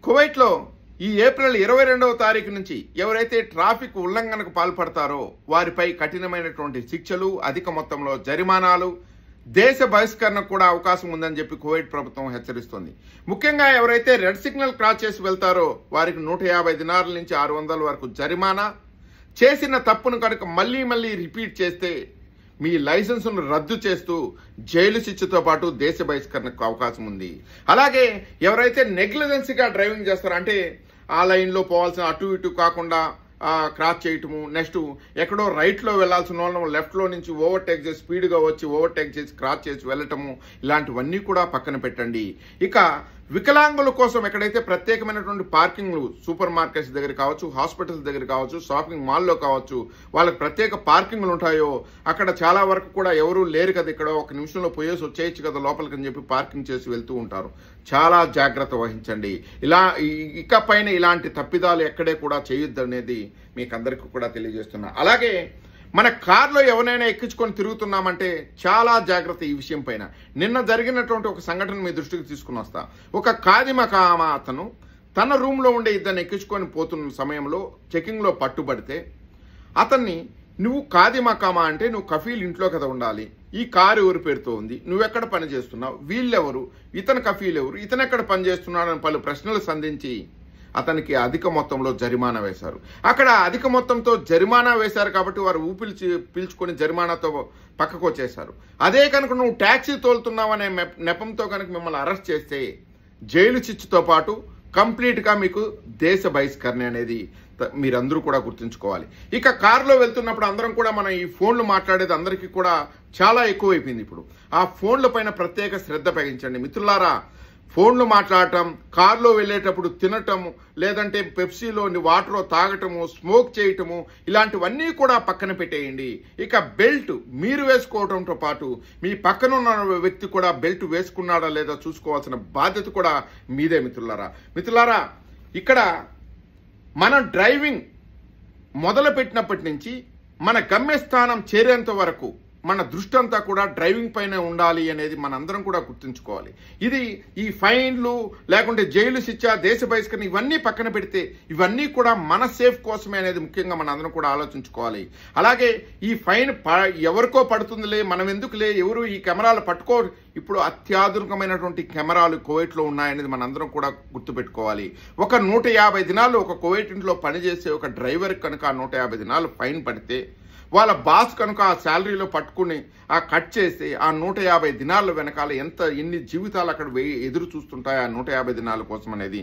కువైట్లో ఈ ఏప్రిల్ 22వ తారీఖు నుంచి ఎవరైతే ట్రాఫిక్ ఉల్లంఘనకు పాల్పడతారో వారిపై కఠినమైనటువంటి శిక్షలు, అధిక మొత్తంలో జరిమానాలు, దేశ బహిష్కరణకు కూడా అవకాశం ఉందని చెప్పి కువైట్ ప్రభుత్వం హెచ్చరిస్తోంది. ముఖ్యంగా ఎవరైతే రెడ్ సిగ్నల్ క్రాస్ చేసి వెళ్తారో వారికి 150 దినార్ల నుంచి 600 వరకు జరిమానా, చేసిన తప్పును కనుక మళ్ళీ రిపీట్ చేస్తే మీ లైసెన్సును రద్దు చేస్తూ జైలు శిక్షతో పాటు దేశ బహిష్కరణకు అవకాశం ఉంది. అలాగే ఎవరైతే నెగ్లిజెన్సీగా డ్రైవింగ్ చేస్తారో, అంటే ఆ లైన్లో పోవాల్సిన అటు ఇటు కాకుండా క్రాస్ చేయటము, నెక్స్ట్ ఎక్కడో రైట్లో వెళ్లాల్సిన వాళ్ళను లెఫ్ట్లో నుంచి ఓవర్టేక్ చేసి స్పీడ్గా వచ్చి ఓవర్టేక్ చేసి క్రాస్ చేసి వెళ్ళటము, ఇలాంటివన్నీ కూడా పక్కన పెట్టండి. ఇక వికలాంగుల కోసం ఎక్కడైతే ప్రత్యేకమైనటువంటి పార్కింగ్లు సూపర్ మార్కెట్స్ దగ్గర కావచ్చు, హాస్పిటల్స్ దగ్గర కావచ్చు, షాపింగ్ మాల్లో కావచ్చు, వాళ్ళకి ప్రత్యేక పార్కింగ్లు ఉంటాయో అక్కడ చాలా వరకు కూడా ఎవరూ లేరు కదా, ఇక్కడ ఒక నిమిషంలో పోయేసి వచ్చేయచ్చు కదా లోపలికి అని చెప్పి పార్కింగ్ చేసి వెళ్తూ ఉంటారు. చాలా జాగ్రత్త వహించండి. ఇకపైన ఇలాంటి తప్పిదాలు ఎక్కడే కూడా చేయొద్దు అనేది మీకు అందరికీ కూడా తెలియజేస్తున్నా. అలాగే మన కార్లో ఎవరైనా ఎక్కించుకొని తిరుగుతున్నామంటే చాలా జాగ్రత్త ఈ విషయం పైన. నిన్న జరిగినటువంటి ఒక సంఘటన మీ దృష్టికి తీసుకుని వస్తా. ఒక ఖాదిమకామ అతను తన రూమ్లో ఉండే ఇద్దరిని ఎక్కించుకొని పోతున్న సమయంలో చెకింగ్లో పట్టుబడితే అతన్ని, నువ్వు ఖాదిమకామ అంటే నువ్వు కఫీల్ ఇంట్లో కదా ఉండాలి, ఈ కారు ఎవరి పేరుతో ఉంది, నువ్వెక్కడ పని చేస్తున్నావు, వీళ్ళెవరు, ఇతను కఫీల్ ఎవరు, ఇతను ఎక్కడ పని చేస్తున్నాడు అని పలు ప్రశ్నలు సంధించి అతనికి అధిక మొత్తంలో జరిమానా వేశారు. అక్కడ అధిక మొత్తంతో జరిమానా వేశారు కాబట్టి వారు పీల్చుకొని జరిమానాతో పక్కకు వచ్చేశారు. అదే కనుక నువ్వు ట్యాక్సీ తోలుతున్నావనే నెపంతో కనుక మిమ్మల్ని అరెస్ట్ చేస్తే జైలు శిక్షతో పాటు కంప్లీట్గా మీకు దేశ బహిష్కరణ అనేది మీరందరూ కూడా గుర్తుంచుకోవాలి. ఇక కారులో వెళ్తున్నప్పుడు అందరం కూడా మనం ఈ ఫోన్లు మాట్లాడేది అందరికీ కూడా చాలా ఎక్కువైపోయింది. ఇప్పుడు ఆ ఫోన్ల పైన ప్రత్యేక శ్రద్ధ వహించండి మిత్రులారా. ఫోన్లు మాట్లాడటం, కారులో వెళ్ళేటప్పుడు తినటము, లేదంటే పెప్సీలోని వాటర్ తాగటము, స్మోక్ చేయటము, ఇలాంటివన్నీ కూడా పక్కన పెట్టేయండి. ఇక బెల్ట్ మీరు వేసుకోవడంతో పాటు మీ పక్కన ఉన్న వ్యక్తి కూడా బెల్ట్ వేసుకున్నాడా లేదా చూసుకోవాల్సిన బాధ్యత కూడా మీదే మిత్రులారా. ఇక్కడ మనం డ్రైవింగ్ మొదలు పెట్టినప్పటి నుంచి మన గమ్యస్థానం చేరేంత వరకు మన దృష్టి అంతా కూడా డ్రైవింగ్ పైన ఉండాలి అనేది మనందరం కూడా గుర్తుంచుకోవాలి. ఇది ఈ ఫైన్లు లేకుంటే జైలు శిక్ష, దేశ బహిష్కరణ ఇవన్నీ పక్కన పెడితే ఇవన్నీ కూడా మన సేఫ్ కోసమే అనేది ముఖ్యంగా మన అందరం కూడా ఆలోచించుకోవాలి. అలాగే ఈ ఫైన్ ఎవరికో పడుతుందిలే, మనం ఎందుకులే, ఎవరు ఈ కెమెరాలు పట్టుకో, ఇప్పుడు అత్యాధునికమైనటువంటి కెమెరాలు కువైట్లో ఉన్నాయనేది మనందరం కూడా గుర్తుపెట్టుకోవాలి. ఒక 150 దినాలు ఒక కువైట్ ఇంట్లో పనిచేసే ఒక డ్రైవర్ కనుక 150 దినాలు ఫైన్ పడితే వాళ్ళ బాస్ కనుక ఆ శాలరీలో పట్టుకుని ఆ కట్ చేసి ఆ 150 దినాల వెనకాల ఎన్ని జీవితాలు అక్కడ ఎదురు చూస్తుంటాయి ఆ 150 దినాల కోసం అనేది